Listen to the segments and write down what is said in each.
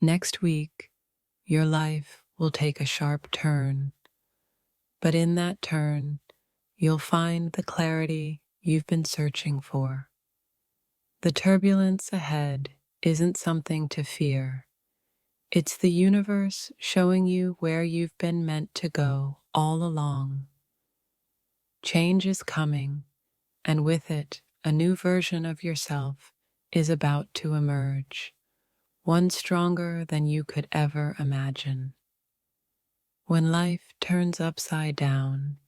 Next week, your life will take a sharp turn, but in that turn, you'll find the clarity you've been searching for. The turbulence ahead isn't something to fear. It's the universe showing you where you've been meant to go all along. Change is coming, and with it, a new version of yourself is about to emerge, one stronger than you could ever imagine. When life turns upside down,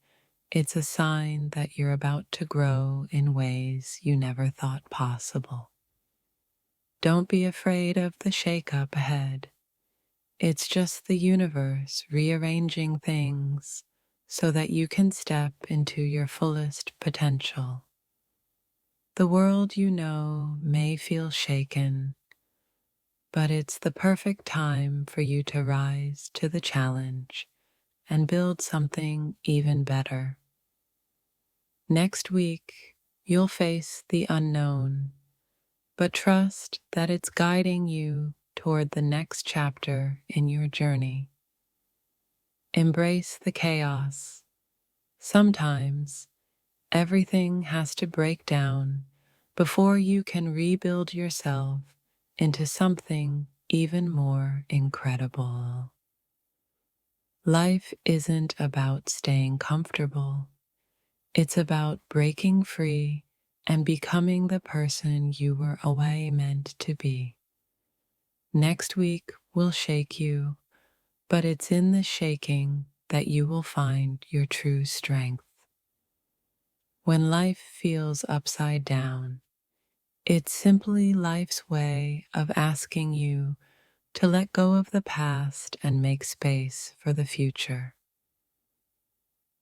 it's a sign that you're about to grow in ways you never thought possible. Don't be afraid of the shakeup ahead. It's just the universe rearranging things so that you can step into your fullest potential. The world you know may feel shaken, but it's the perfect time for you to rise to the challenge and build something even better. Next week, you'll face the unknown, but trust that it's guiding you toward the next chapter in your journey. Embrace the chaos. Sometimes everything has to break down before you can rebuild yourself into something even more incredible. Life isn't about staying comfortable. It's about breaking free and becoming the person you were always meant to be. Next week will shake you, but it's in the shaking that you will find your true strength. When life feels upside down, it's simply life's way of asking you to let go of the past and make space for the future.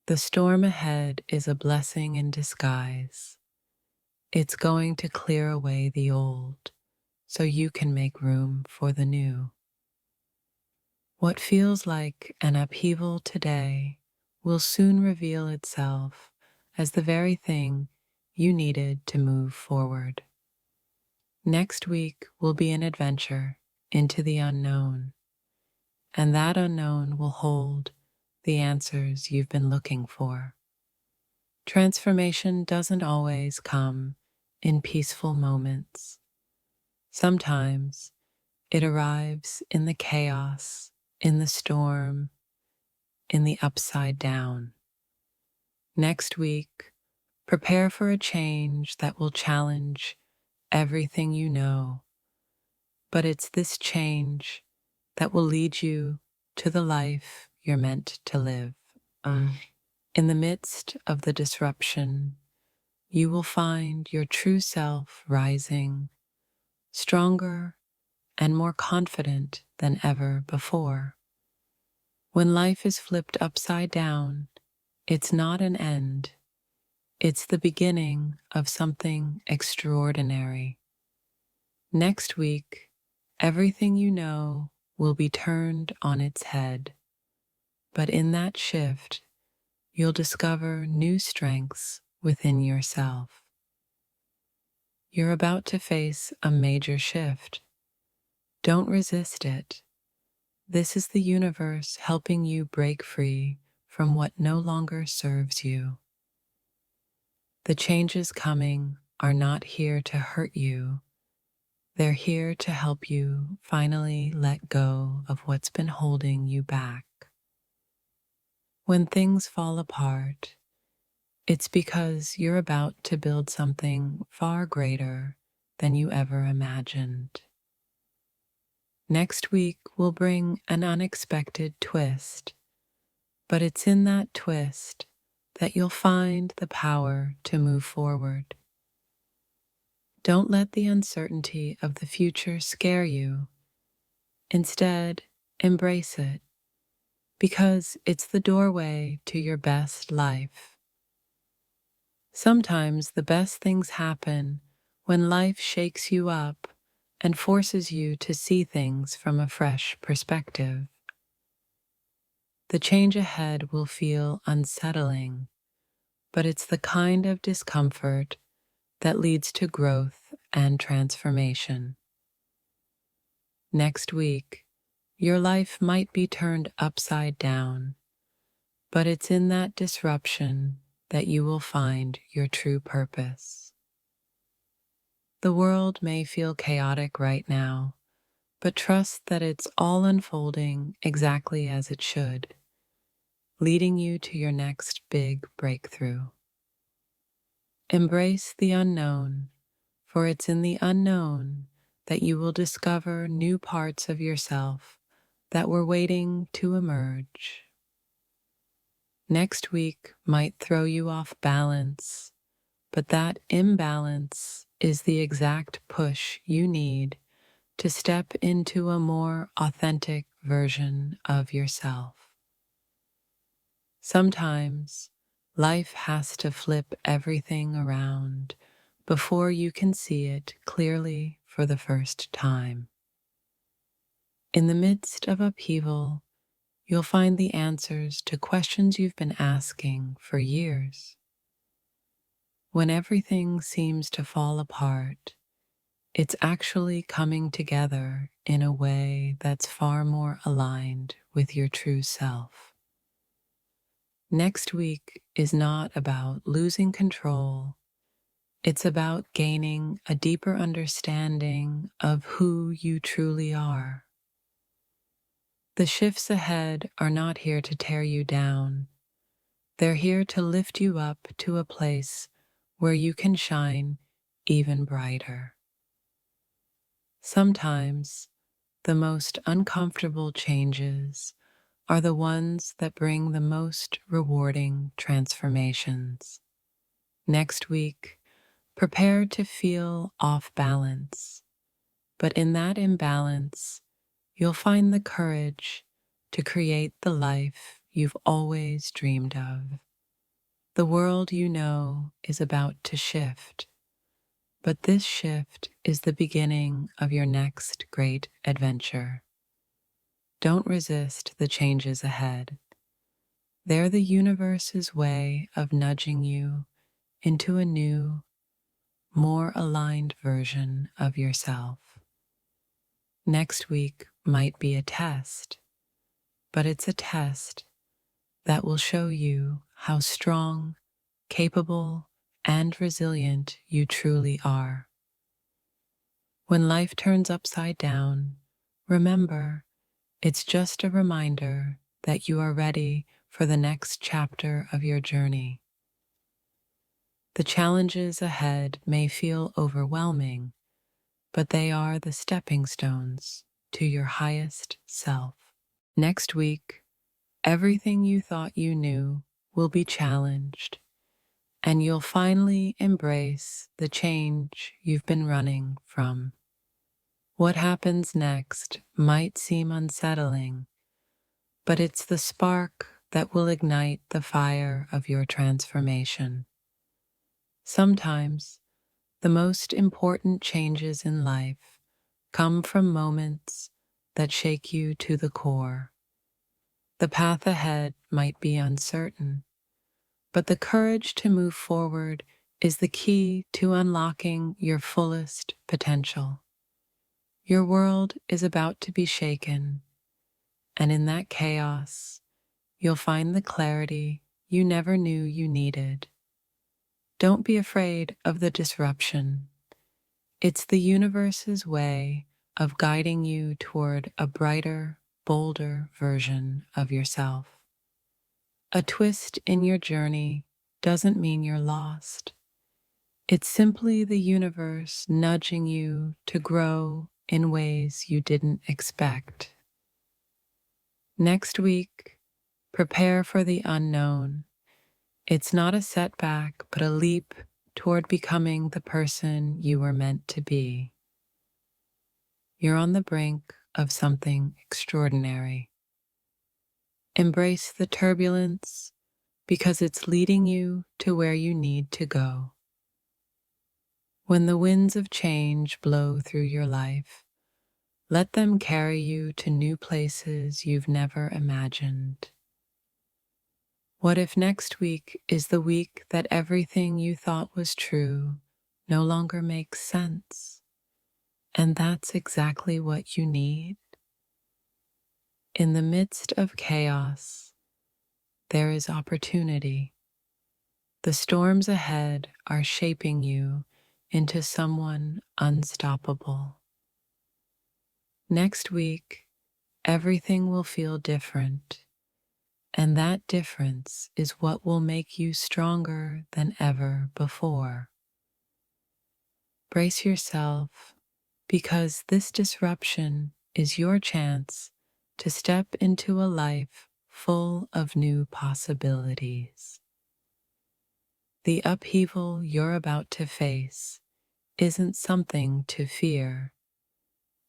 The storm ahead is a blessing in disguise. It's going to clear away the old so you can make room for the new. What feels like an upheaval today will soon reveal itself as the very thing you needed to move forward. Next week will be an adventure into the unknown, and that unknown will hold the answers you've been looking for. Transformation doesn't always come in peaceful moments. Sometimes it arrives in the chaos, in the storm, in the upside down. Next week, prepare for a change that will challenge everything you know, but it's this change that will lead you to the life you're meant to live. In the midst of the disruption, you will find your true self rising, stronger and more confident than ever before. When life is flipped upside down, it's not an end. It's the beginning of something extraordinary. Next week, everything you know will be turned on its head. But in that shift, you'll discover new strengths within yourself. You're about to face a major shift. Don't resist it. This is the universe helping you break free from what no longer serves you. The changes coming are not here to hurt you. They're here to help you finally let go of what's been holding you back. When things fall apart, it's because you're about to build something far greater than you ever imagined. Next week will bring an unexpected twist, but it's in that twist that you'll find the power to move forward. Don't let the uncertainty of the future scare you. Instead, embrace it, because it's the doorway to your best life. Sometimes the best things happen when life shakes you up and forces you to see things from a fresh perspective. The change ahead will feel unsettling, but it's the kind of discomfort that leads to growth and transformation. Next week, your life might be turned upside down, but it's in that disruption that you will find your true purpose. The world may feel chaotic right now, but trust that it's all unfolding exactly as it should, leading you to your next big breakthrough. Embrace the unknown, for it's in the unknown that you will discover new parts of yourself that were waiting to emerge. Next week might throw you off balance, but that imbalance is the exact push you need to step into a more authentic version of yourself. Sometimes life has to flip everything around before you can see it clearly for the first time. In the midst of upheaval, you'll find the answers to questions you've been asking for years. When everything seems to fall apart, it's actually coming together in a way that's far more aligned with your true self. Next week is not about losing control. It's about gaining a deeper understanding of who you truly are. The shifts ahead are not here to tear you down. They're here to lift you up to a place where you can shine even brighter. Sometimes the most uncomfortable changes are the ones that bring the most rewarding transformations. Next week, prepare to feel off balance, but in that imbalance, you'll find the courage to create the life you've always dreamed of. The world you know is about to shift, but this shift is the beginning of your next great adventure. Don't resist the changes ahead. They're the universe's way of nudging you into a new, more aligned version of yourself. Next week might be a test, but it's a test that will show you how strong, capable, and resilient you truly are. When life turns upside down, remember, it's just a reminder that you are ready for the next chapter of your journey. The challenges ahead may feel overwhelming, but they are the stepping stones to your highest self. Next week, everything you thought you knew will be challenged, and you'll finally embrace the change you've been running from. What happens next might seem unsettling, but it's the spark that will ignite the fire of your transformation. Sometimes, the most important changes in life come from moments that shake you to the core. The path ahead might be uncertain, but the courage to move forward is the key to unlocking your fullest potential. Your world is about to be shaken, and in that chaos, you'll find the clarity you never knew you needed. Don't be afraid of the disruption. It's the universe's way of guiding you toward a brighter, bolder version of yourself. A twist in your journey doesn't mean you're lost. It's simply the universe nudging you to grow in ways you didn't expect. Next week, prepare for the unknown. It's not a setback, but a leap toward becoming the person you were meant to be. You're on the brink of something extraordinary. Embrace the turbulence because it's leading you to where you need to go. When the winds of change blow through your life, let them carry you to new places you've never imagined. What if next week is the week that everything you thought was true no longer makes sense? And that's exactly what you need. In the midst of chaos, there is opportunity. The storms ahead are shaping you into someone unstoppable. Next week, everything will feel different, and that difference is what will make you stronger than ever before. Brace yourself, because this disruption is your chance to step into a life full of new possibilities. The upheaval you're about to face isn't something to fear.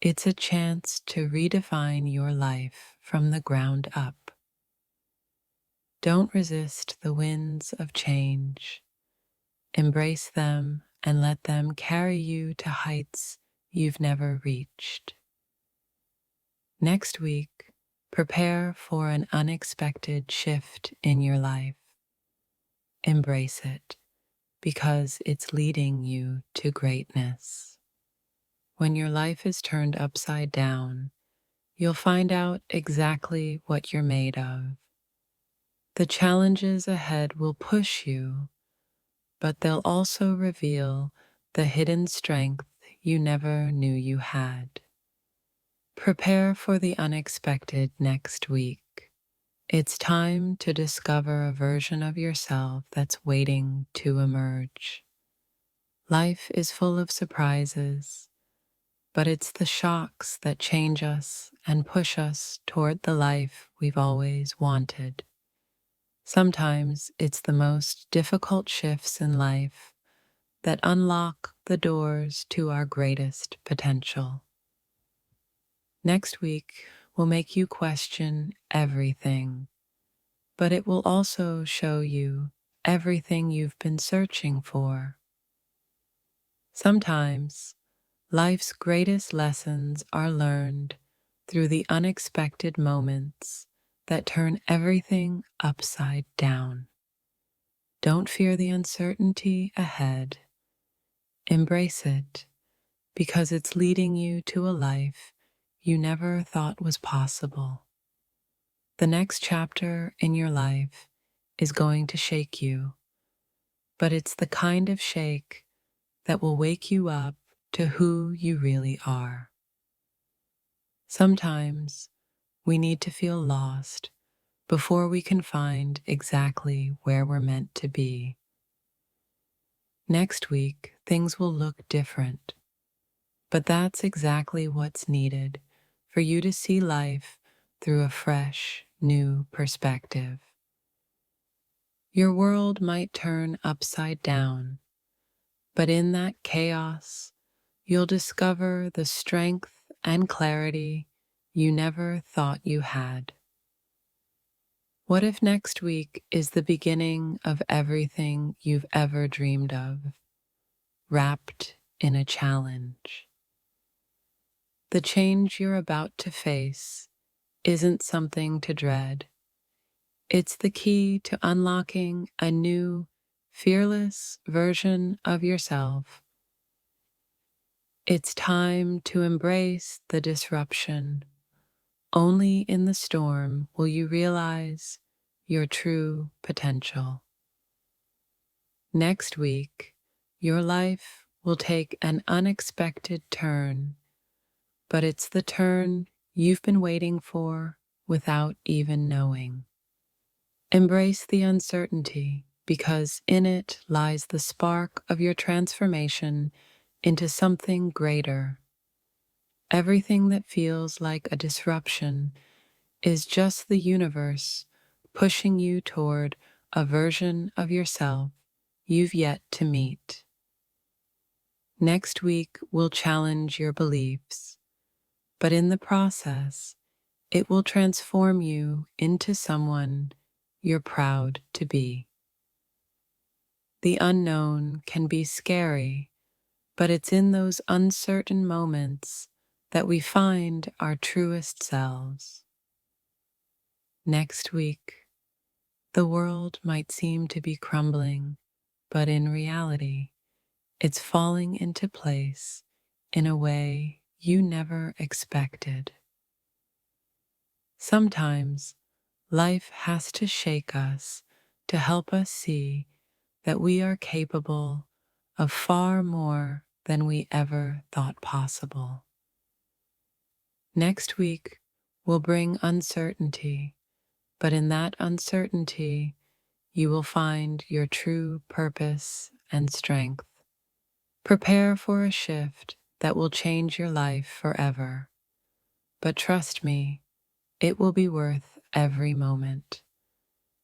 It's a chance to redefine your life from the ground up. Don't resist the winds of change. Embrace them and let them carry you to heights you've never reached. Next week, prepare for an unexpected shift in your life. Embrace it, because it's leading you to greatness. When your life is turned upside down, you'll find out exactly what you're made of. The challenges ahead will push you, but they'll also reveal the hidden strength you never knew you had. Prepare for the unexpected next week. It's time to discover a version of yourself that's waiting to emerge. Life is full of surprises, but it's the shocks that change us and push us toward the life we've always wanted. Sometimes it's the most difficult shifts in life that unlock the doors to our greatest potential. Next week will make you question everything, but it will also show you everything you've been searching for. Sometimes life's greatest lessons are learned through the unexpected moments that turn everything upside down. Don't fear the uncertainty ahead. Embrace it, because it's leading you to a life you never thought was possible. The next chapter in your life is going to shake you, but it's the kind of shake that will wake you up to who you really are. Sometimes we need to feel lost before we can find exactly where we're meant to be. Next week, things will look different, but that's exactly what's needed for you to see life through a fresh, new perspective. Your world might turn upside down, but in that chaos, you'll discover the strength and clarity you never thought you had. What if next week is the beginning of everything you've ever dreamed of, wrapped in a challenge? The change you're about to face isn't something to dread. It's the key to unlocking a new, fearless version of yourself. It's time to embrace the disruption. Only in the storm will you realize your true potential. Next week, your life will take an unexpected turn, but it's the turn you've been waiting for without even knowing. Embrace the uncertainty, because in it lies the spark of your transformation into something greater. Everything that feels like a disruption is just the universe pushing you toward a version of yourself you've yet to meet. Next week will challenge your beliefs, but in the process, it will transform you into someone you're proud to be. The unknown can be scary, but it's in those uncertain moments that we find our truest selves. Next week, the world might seem to be crumbling, but in reality, it's falling into place in a way you never expected. Sometimes life has to shake us to help us see that we are capable of far more than we ever thought possible. Next week will bring uncertainty, but in that uncertainty, you will find your true purpose and strength. Prepare for a shift that will change your life forever. But trust me, it will be worth every moment.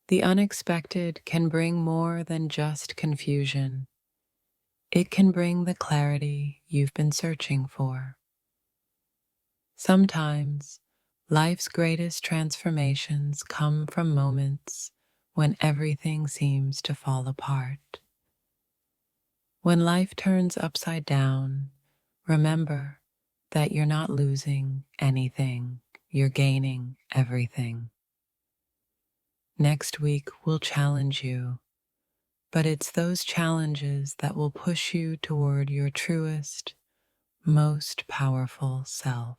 The unexpected can bring more than just confusion. It can bring the clarity you've been searching for. Sometimes, life's greatest transformations come from moments when everything seems to fall apart. When life turns upside down, remember that you're not losing anything, you're gaining everything. Next week will challenge you, but it's those challenges that will push you toward your truest, most powerful self.